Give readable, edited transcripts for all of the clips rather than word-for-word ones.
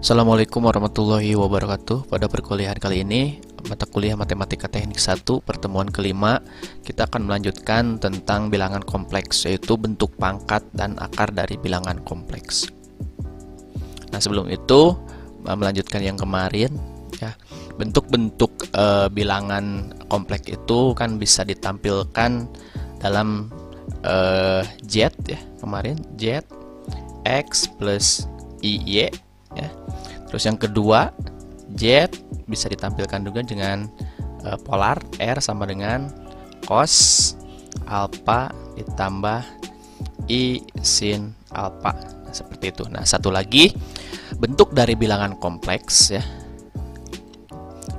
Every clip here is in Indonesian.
Assalamualaikum warahmatullahi wabarakatuh. Pada perkuliahan kali ini, mata kuliah Matematika Teknik 1, pertemuan kelima, kita akan melanjutkan tentang bilangan kompleks, yaitu bentuk pangkat dan akar dari bilangan kompleks. Nah, sebelum itu, melanjutkan yang kemarin, ya, bentuk-bentuk bilangan kompleks itu kan bisa ditampilkan dalam Z, ya, kemarin Z, X plus IY, ya. Terus yang kedua, Z bisa ditampilkan juga dengan polar R sama dengan cos alpha ditambah I sin alpha. Nah, seperti itu. Nah, satu lagi, bentuk dari bilangan kompleks, ya,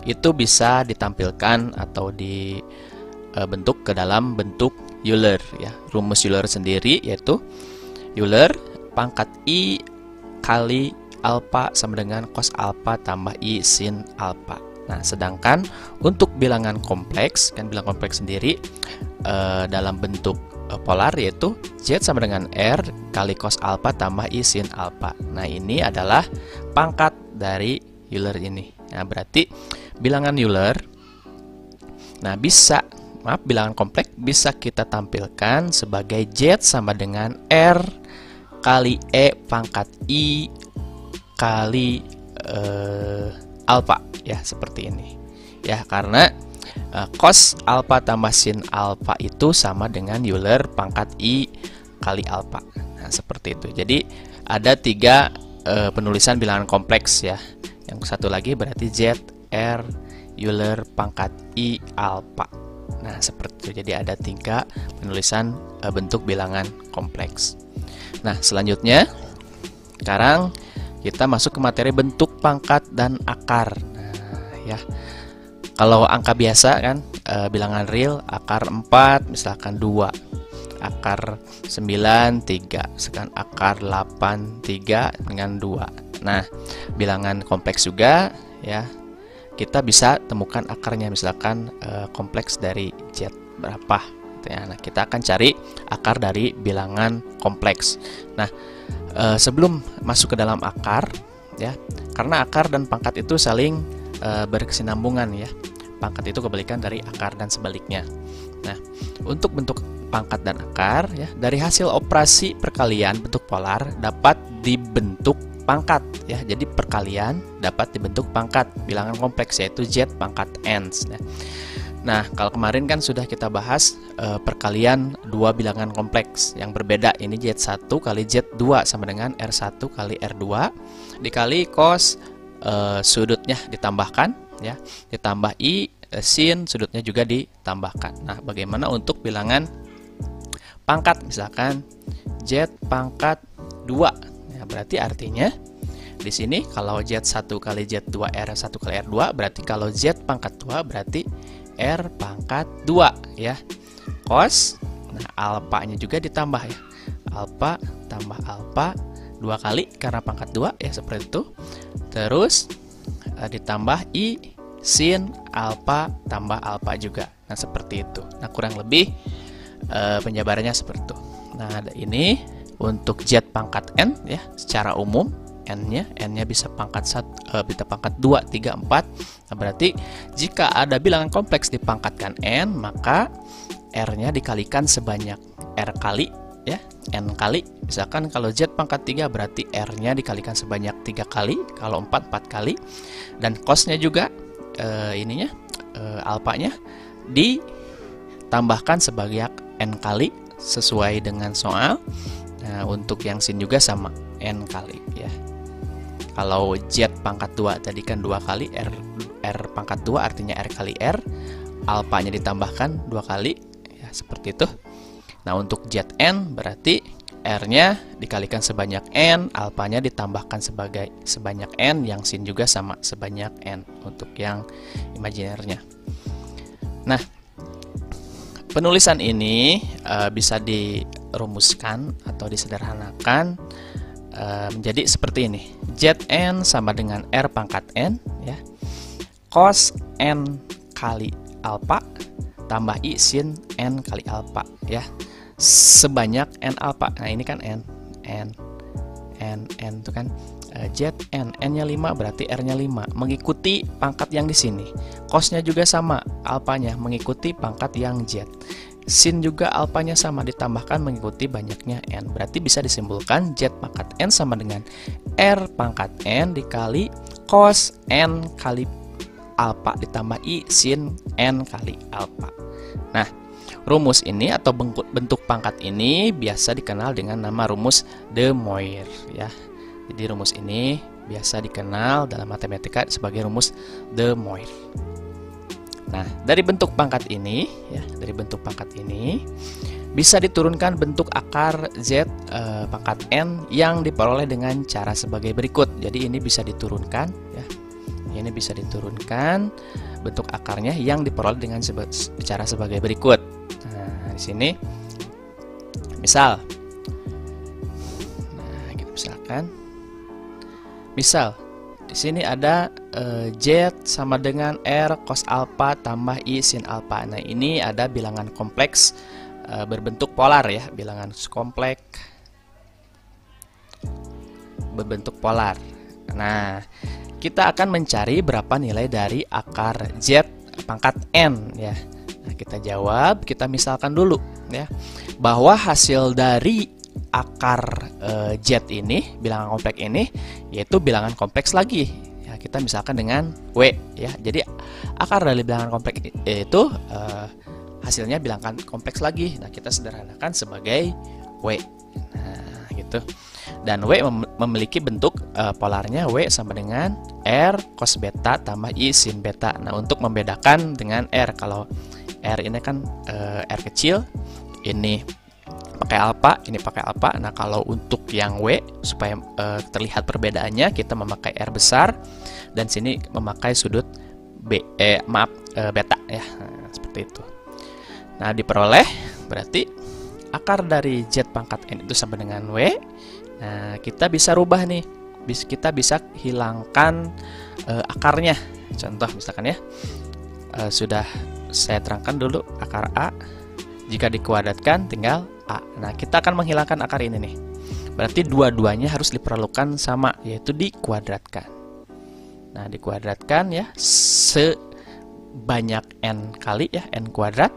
itu bisa ditampilkan atau dibentuk ke dalam bentuk Euler, ya. Rumus Euler sendiri yaitu Euler pangkat I kali alpha sama dengan cos alpha tambah I sin alpha. Nah, sedangkan untuk bilangan kompleks, kan bilangan kompleks sendiri dalam bentuk polar yaitu Z sama dengan R kali cos alpha tambah I sin alpha. Nah, ini adalah pangkat dari Euler ini. Nah, berarti bilangan Euler, nah bilangan kompleks bisa kita tampilkan sebagai Z sama dengan R kali E pangkat I kali alpha, ya, seperti ini, ya, karena cos alpha tambah sin alpha itu sama dengan Euler pangkat I kali alpha. Nah, seperti itu. Jadi ada tiga penulisan bilangan kompleks, ya. Yang satu lagi berarti Z R Euler pangkat I alpha. Nah, seperti itu. Jadi ada tiga penulisan bentuk bilangan kompleks. Nah, selanjutnya sekarang kita masuk ke materi bentuk pangkat dan akar. Nah, ya. Kalau angka biasa kan bilangan real akar 4 misalkan 2, akar 9 3, misalkan akar 8 3 dengan 2. Nah, bilangan kompleks juga, ya. Kita bisa temukan akarnya, misalkan kompleks dari Z berapa. Ya, nah, kita akan cari akar dari bilangan kompleks. Nah, sebelum masuk ke dalam akar, ya, karena akar dan pangkat itu saling berkesinambungan, ya. Pangkat itu kebalikan dari akar dan sebaliknya. Nah, untuk bentuk pangkat dan akar, ya, dari hasil operasi perkalian bentuk polar dapat dibentuk pangkat, ya. Jadi perkalian dapat dibentuk pangkat bilangan kompleks yaitu Z pangkat N. Nah, kalau kemarin kan sudah kita bahas perkalian dua bilangan kompleks yang berbeda. Ini Z1 kali Z2 sama dengan R1 kali R2 dikali cos sudutnya ditambahkan, ya, ditambah I sin sudutnya juga ditambahkan. Nah, bagaimana untuk bilangan pangkat? Misalkan Z pangkat 2. Nah, berarti artinya di sini kalau Z1 kali Z2 R1 kali R2 berarti kalau Z pangkat 2 berarti R pangkat 2, ya. Cos, nah, alpha-nya juga ditambah, ya. Alpha tambah alpha 2 kali karena pangkat 2, ya, seperti itu. Terus ditambah I sin alpha tambah alpha juga. Nah, seperti itu. Nah, kurang lebih penjabarannya seperti itu. Nah, ada ini untuk Z pangkat N, ya, secara umum N-nya bisa pangkat 1, bisa pangkat 2, 3, 4. Nah, berarti jika ada bilangan kompleks dipangkatkan N, maka R-nya dikalikan sebanyak R kali, ya, N kali. Misalkan kalau Z pangkat 3 berarti R-nya dikalikan sebanyak 3 kali, kalau 4 kali. Dan cos-nya juga alpha-nya ditambahkan sebanyak N kali sesuai dengan soal. Nah, untuk yang sin juga sama N kali, ya. Kalau Z pangkat 2 tadi kan 2 kali, R pangkat 2 artinya R kali R, alpha-nya ditambahkan 2 kali, ya, seperti itu. Nah, untuk Zn berarti R-nya dikalikan sebanyak N, alpha-nya ditambahkan sebanyak N, yang sin juga sama sebanyak N untuk yang imajinernya. Nah, penulisan ini bisa dirumuskan atau disederhanakan menjadi seperti ini. Zn sama dengan R pangkat N, ya, cos N kali alpha tambah I sin N kali alpha, ya, sebanyak N alpha. Nah, ini kan N itu kan Zn, N-nya 5 berarti R-nya 5, mengikuti pangkat yang di sini. Cos-nya juga sama, alpanya mengikuti pangkat yang Z. Sin juga alpanya sama, ditambahkan mengikuti banyaknya N. Berarti bisa disimpulkan Z pangkat N sama dengan R pangkat N dikali cos N kali alpha ditambah I sin N kali alpha. Nah, rumus ini atau bentuk pangkat ini biasa dikenal dengan nama rumus de Moivre ya. Jadi rumus ini biasa dikenal dalam matematika sebagai rumus de Moivre. Nah, dari bentuk pangkat ini ya, dari bentuk pangkat ini bisa diturunkan bentuk akar Z pangkat N yang diperoleh dengan cara sebagai berikut. Jadi ini bisa diturunkan ya. Ini bisa diturunkan bentuk akarnya yang diperoleh dengan cara sebagai berikut. Nah, di sini misal, nah gitu misalkan, misal di sini ada Z sama dengan R cos alpha tambah I sin alpha. Nah, ini ada bilangan kompleks berbentuk polar ya, bilangan kompleks berbentuk polar. Nah, kita akan mencari berapa nilai dari akar Z pangkat N ya. Nah, kita jawab, kita misalkan dulu ya, bahwa hasil dari akar Z ini, bilangan kompleks ini, yaitu bilangan kompleks lagi ya. Kita misalkan dengan W ya. Jadi akar dari bilangan kompleks itu hasilnya bilangan kompleks lagi. Nah, kita sederhanakan sebagai W. Nah, gitu. Dan W memiliki bentuk polarnya W sama dengan R cos beta tambah I sin beta. Nah, untuk membedakan dengan R, kalau R ini kan R kecil, ini pakai alpha, ini pakai alpha. Nah, kalau untuk yang W supaya terlihat perbedaannya, kita memakai R besar dan sini memakai sudut beta ya. Nah, seperti itu. Nah, diperoleh berarti akar dari Z pangkat N itu sama dengan W. Nah, kita bisa rubah nih. Kita bisa hilangkan akarnya. Contoh misalkan ya. Sudah saya terangkan dulu akar A. Jika dikuadratkan tinggal A. Nah, kita akan menghilangkan akar ini nih. Berarti dua-duanya harus diperlukan sama, yaitu dikuadratkan. Nah, dikuadratkan ya sebanyak N kali ya, N kuadrat.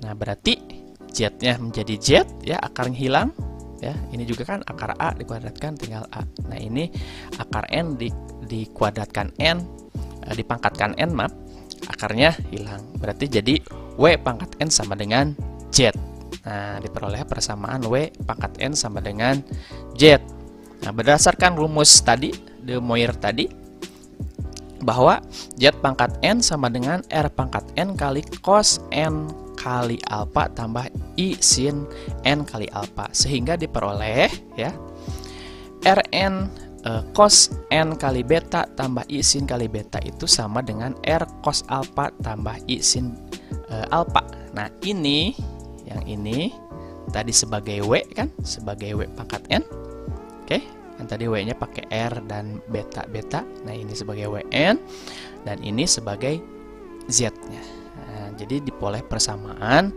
Nah, berarti Z-nya menjadi Z ya, akarnya hilang ya. Ini juga kan akar A dikuadratkan tinggal A. Nah, ini akar N dikuadratkan N, dipangkatkan N, maaf, akarnya hilang. Berarti jadi W pangkat N sama dengan Z. Nah, diperoleh persamaan W pangkat N sama dengan Z. Nah, berdasarkan rumus tadi, de Moivre tadi, bahwa Z pangkat N sama dengan R pangkat N kali cos N kali alpha tambah I sin N kali alpha, sehingga diperoleh ya Rn cos N kali beta tambah I sin kali beta itu sama dengan R cos alpha tambah I sin alpha. Nah, ini yang ini tadi sebagai W kan, sebagai W pangkat N. Oke, yang tadi W-nya pakai R dan beta. Nah, ini sebagai WN dan ini sebagai Z-nya. Nah, jadi diperoleh persamaan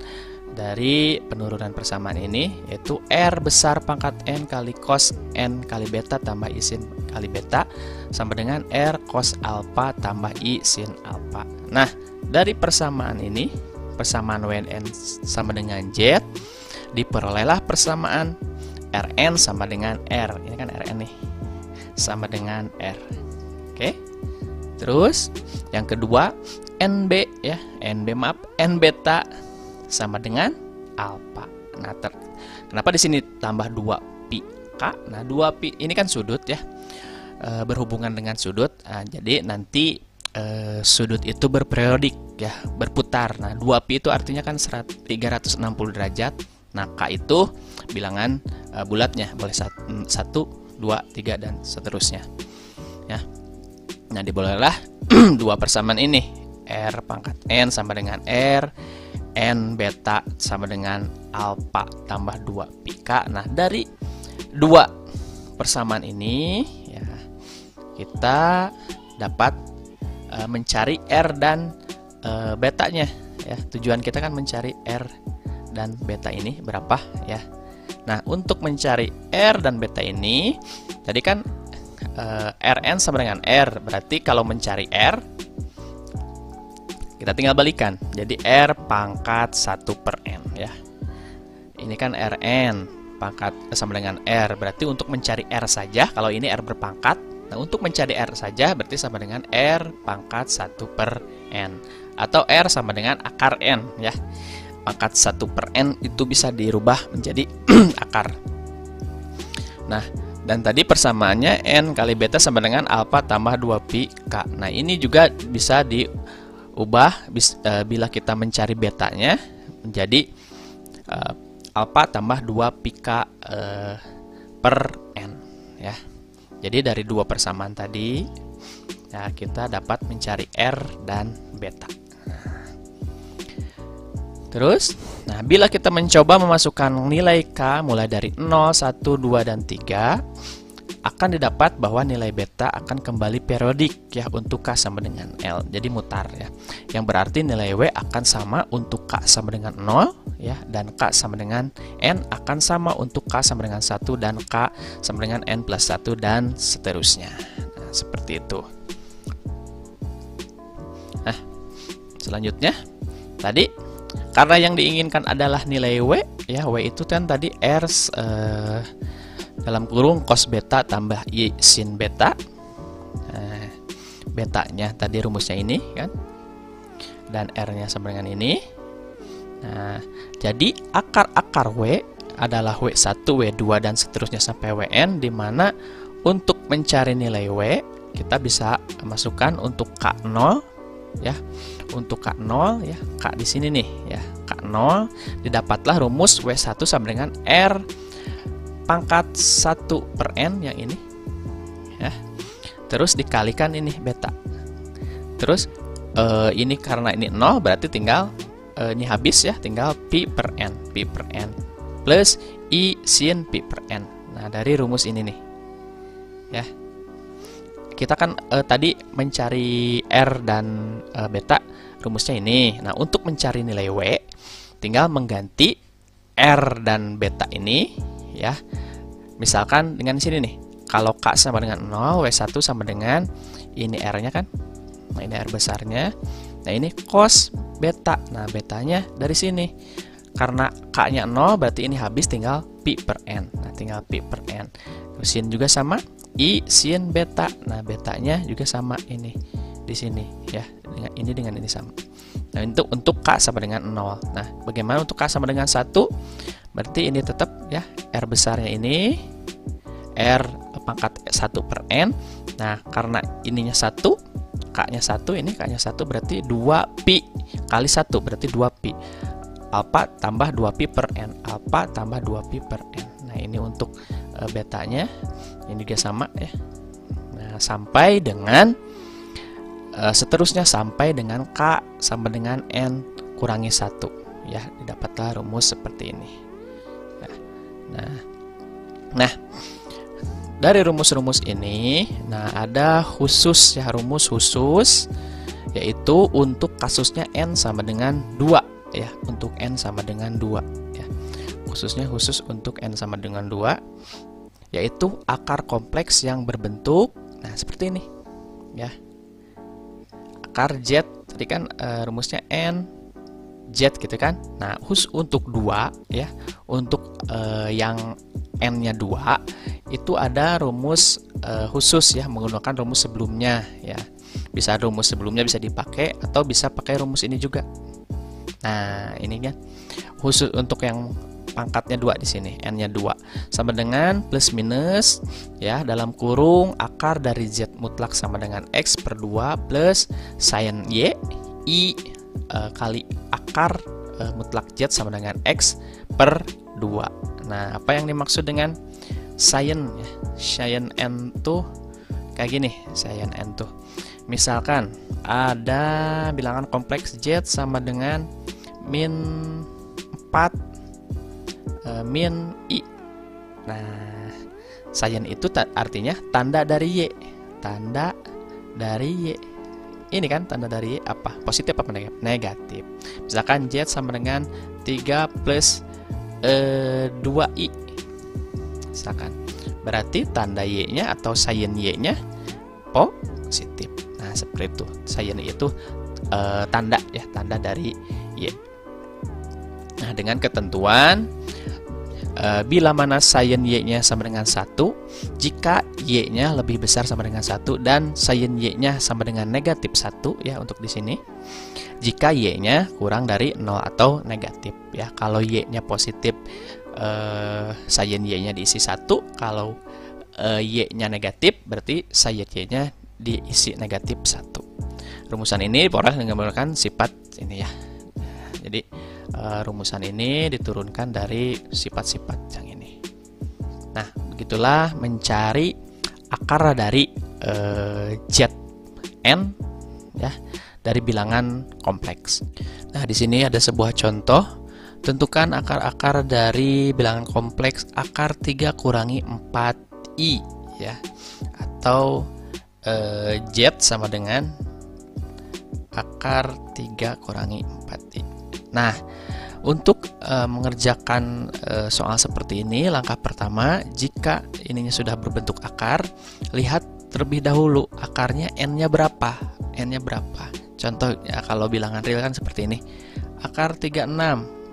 dari penurunan persamaan ini, yaitu R besar pangkat N kali cos N kali beta tambah I sin kali beta sama dengan R cos alpha tambah I sin alpha. Nah, dari persamaan ini, persamaan WN sama dengan Z, diperolehlah persamaan Rn sama dengan R. Ini kan Rn nih, sama dengan R. Oke. Terus yang kedua, NB ya, N beta sama dengan alpha. Nah, kenapa di sini tambah 2 pi k? Nah, 2 pi ini kan sudut ya, berhubungan dengan sudut. Nah, jadi nanti sudut itu berperiodik ya, berputar. Nah, 2 pi itu artinya kan 360 derajat. Nah, k itu bilangan bulatnya, boleh 1, 2, 3 dan seterusnya ya. Nah, dibolehlah dua persamaan ini, R pangkat N sama dengan R, N beta sama dengan alpha tambah 2 pi k. Nah, dari dua persamaan ini ya, kita dapat mencari R dan betanya ya. Tujuan kita kan mencari R dan beta ini berapa ya. Nah, untuk mencari R dan beta ini tadi kan Rn sama dengan R. Berarti kalau mencari R, kita tinggal balikan. Jadi R pangkat 1 per N ya. Ini kan Rn pangkat sama dengan R. Berarti untuk mencari R saja, kalau ini R berpangkat. Nah, untuk mencari R saja berarti sama dengan R pangkat 1 per N. Atau R sama dengan akar N ya. Pangkat 1 per N itu bisa dirubah menjadi akar. Nah, dan tadi persamaannya N kali beta sama dengan alfa tambah 2 pi K. Nah, ini juga bisa diubah bila kita mencari betanya menjadi alfa tambah 2 pi K per N ya. Jadi dari dua persamaan tadi ya, kita dapat mencari R dan beta. Terus, nah bila kita mencoba memasukkan nilai K mulai dari 0, 1, 2, dan 3, akan didapat bahwa nilai beta akan kembali periodik ya untuk K sama dengan L. Jadi mutar ya. Yang berarti nilai W akan sama untuk K sama dengan 0 ya, dan K sama dengan N akan sama untuk K sama dengan 1 dan K sama dengan N plus 1 dan seterusnya. Nah, seperti itu. Nah, selanjutnya tadi karena yang diinginkan adalah nilai W ya, W itu kan tadi R dalam kurung cos beta tambah I sin beta. Nah, betanya tadi rumusnya ini kan, dan R-nya sama dengan ini. Nah, jadi akar-akar W adalah W1, W2, dan seterusnya sampai Wn, di mana untuk mencari nilai W kita bisa masukkan untuk K0 ya. Untuk K0 ya, K di sini nih ya. K0 didapatlah rumus W1 sama dengan R pangkat 1 per N yang ini ya. Terus dikalikan ini beta. Terus ini karena ini 0 berarti tinggal ini habis ya, tinggal pi per N plus I sin pi per N. Nah, dari rumus ini nih ya, kita kan tadi mencari R dan beta, rumusnya ini. Nah, untuk mencari nilai W tinggal mengganti R dan beta ini ya. Misalkan dengan sini nih, kalau K sama dengan 0, W1 sama dengan ini R-nya kan. Nah, ini R besarnya. Nah, ini cos beta. Nah, betanya dari sini. Karena K-nya 0, berarti ini habis tinggal pi per N. Nah, tinggal pi per N. Sin juga sama I sin beta. Nah, betanya juga sama ini di sini ya. Dengan ini sama. Nah, untuk K sama dengan 0. Nah, bagaimana untuk K sama dengan 1? Berarti ini tetap ya, R besarnya ini R pangkat 1 per N. Nah, karena ininya 1, K-nya 1, ini K-nya 1, berarti 2 pi kali 1 berarti 2 pi. Alfa tambah 2 pi per N. Alfa tambah 2 pi per N. Nah, ini untuk betanya. Ini juga sama ya. Nah, sampai dengan seterusnya sampai dengan K sama dengan N kurangi 1 ya, didapatlah rumus seperti ini. Nah, dari rumus-rumus ini, nah ada khusus ya, rumus khusus, yaitu untuk kasusnya N sama dengan 2 ya, untuk N sama dengan 2 ya. Khususnya khusus untuk N sama dengan 2, yaitu akar kompleks yang berbentuk nah seperti ini ya. Akar Z tadi kan rumusnya N Z gitu kan. Nah, khusus untuk 2 ya, untuk yang N-nya 2 itu ada rumus khusus ya, menggunakan rumus sebelumnya ya. Bisa rumus sebelumnya bisa dipakai atau bisa pakai rumus ini juga. Nah, ini kan khusus untuk yang pangkatnya 2 di sini, N-nya 2 sama dengan plus minus ya, dalam kurung akar dari Z mutlak sama dengan X per 2 plus sin Y I kali akar mutlak Z sama dengan X per 2. Nah, apa yang dimaksud dengan sin ya? Sin N tuh kayak gini, sin N tuh. Misalkan ada bilangan kompleks Z sama dengan min 4 min I. Nah, sin itu artinya tanda dari Y. Tanda dari Y. Ini kan tanda dari Y apa? Positif apa negatif? Misalkan Z sama dengan 3 plus 2I. Misalkan. berarti tanda Y-nya atau sign Y-nya positif. Nah, seperti itu. Sign Y itu tanda ya, tanda dari Y. Nah, dengan ketentuan bila mana sign Y-nya sama dengan 1, jika Y-nya lebih besar sama dengan 1 dan sign Y-nya sama dengan negatif 1 ya untuk di sini. Jika Y-nya kurang dari 0 atau negatif ya. Kalau Y-nya positif, sign Y-nya diisi 1. Kalau Y-nya negatif, berarti sign Y-nya diisi negatif 1. Rumusan ini diperoleh dengan menggunakan sifat ini ya. Jadi rumusan ini diturunkan dari sifat-sifat yang ini. Nah, begitulah mencari akar dari Zn ya, dari bilangan kompleks. Nah, di sini ada sebuah contoh. Tentukan akar-akar dari bilangan kompleks akar 3 kurangi 4i ya. Atau Z sama dengan akar 3 kurangi 4i. Nah, untuk mengerjakan soal seperti ini, langkah pertama, jika ininya sudah berbentuk akar, lihat terlebih dahulu akarnya n-nya berapa. N-nya berapa? Contoh ya, kalau bilangan real kan seperti ini. Akar 36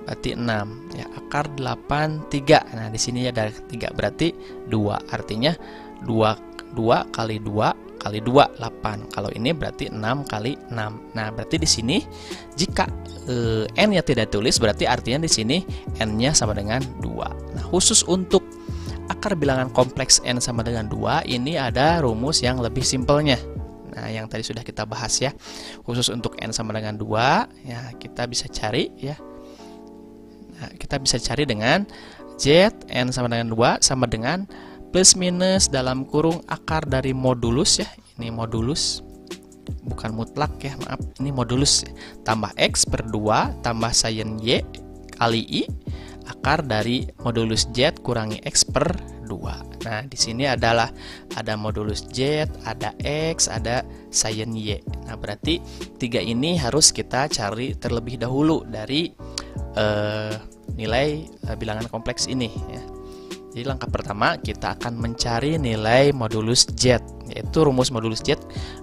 berarti 6 ya. Akar 8 3. Nah, di sini ada 3 berarti 2. Artinya 2 kali 2 kali 2 8. Kalau ini berarti 6 kali 6. Nah, berarti di sini jika n-nya tidak tulis, berarti artinya di sini n-nya sama dengan 2. Nah, khusus untuk akar bilangan kompleks n sama dengan 2, ini ada rumus yang lebih simpelnya. Nah, yang tadi sudah kita bahas ya. Khusus untuk n sama dengan 2, ya kita bisa cari ya. Nah, kita bisa cari dengan Z n sama dengan 2 sama dengan plus minus dalam kurung akar dari modulus ya. Ini modulus, bukan mutlak ya, maaf, ini modulus ya. Tambah X per 2 tambah sin Y kali I akar dari modulus Z kurangi X per 2. Nah, di sini adalah ada modulus Z, ada X, ada sin Y. Nah, berarti 3 ini harus kita cari terlebih dahulu dari nilai bilangan kompleks ini ya. Jadi langkah pertama kita akan mencari nilai modulus Z, yaitu rumus modulus Z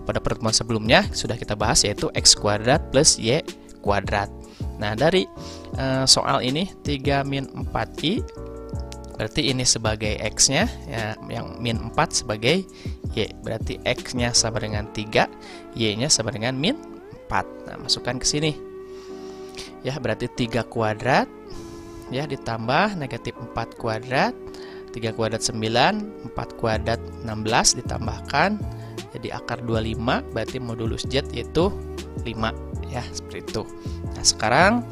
pada pertemuan sebelumnya sudah kita bahas, yaitu X kuadrat plus Y kuadrat. Nah, dari soal ini 3 min 4i berarti ini sebagai X-nya ya, yang min 4 sebagai Y, berarti X-nya sama dengan 3, Y-nya sama dengan min 4. Nah, masukkan ke sini ya, berarti 3 kuadrat ya ditambah negatif 4 kuadrat, 3 kuadrat 9, 4 kuadrat 16 ditambahkan jadi akar 25, berarti modulus Z yaitu 5 ya, seperti itu. Nah, sekarang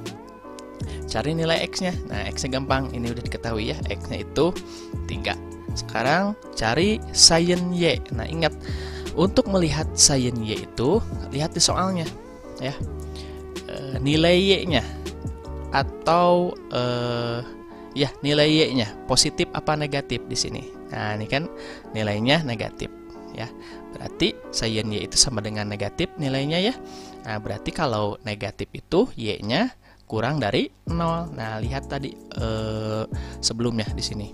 cari nilai X-nya. Nah, X-nya gampang, ini udah diketahui ya, X-nya itu 3. Sekarang cari sin Y. Nah, ingat untuk melihat sin Y itu lihat di soalnya ya, nilai Y-nya atau ya nilai Y-nya positif apa negatif di sini. Nah, ini kan nilainya negatif ya. Berarti sin Y itu sama dengan negatif nilainya ya. Nah, berarti kalau negatif itu Y-nya kurang dari 0. Nah, lihat tadi sebelumnya di sini.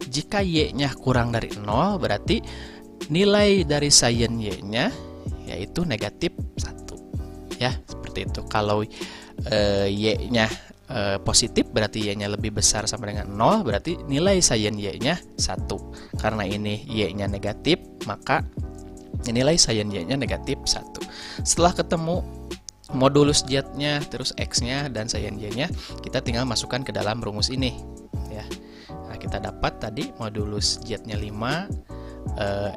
Jika Y-nya kurang dari 0, berarti nilai dari sin Y-nya yaitu negatif 1 ya, seperti itu. Kalau Y-nya positif, berarti Y-nya lebih besar sama dengan 0, berarti nilai sin Y-nya 1. Karena ini Y-nya negatif, maka nilai sin Y-nya negatif 1. Setelah ketemu modulus Z-nya, terus X-nya, dan sin Y-nya, kita tinggal masukkan ke dalam rumus ini ya. Nah, kita dapat tadi modulus Z-nya 5,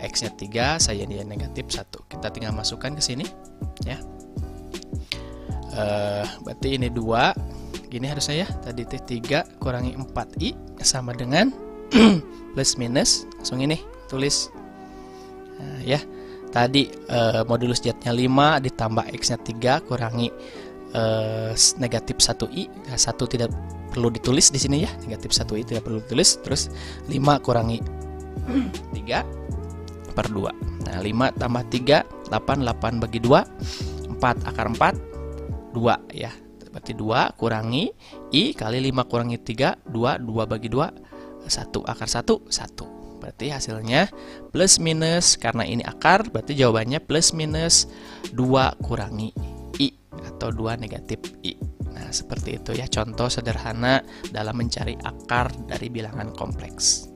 X-nya 3, sin Y negatif 1. Kita tinggal masukkan ke sini ya. Berarti ini 2, gini harusnya ya, tadi 3 kurangi 4i sama dengan plus minus, langsung ini tulis ya. Tadi modulus Z-nya 5 ditambah X-nya 3 kurangi negatif 1i. Nah, 1 tidak perlu ditulis di sini ya, negatif 1i tidak perlu ditulis. Terus 5 kurangi 3 per 2. Nah, 5 tambah 3 8, 8 bagi 2 4, akar 4 2 ya. Berarti 2 kurangi I kali 5 kurangi 3, 2, 2 bagi 2, 1, akar 1, 1. Berarti hasilnya plus minus, karena ini akar, berarti jawabannya plus minus 2 kurangi I, atau 2 negatif I. Nah, seperti itu ya, contoh sederhana dalam mencari akar dari bilangan kompleks.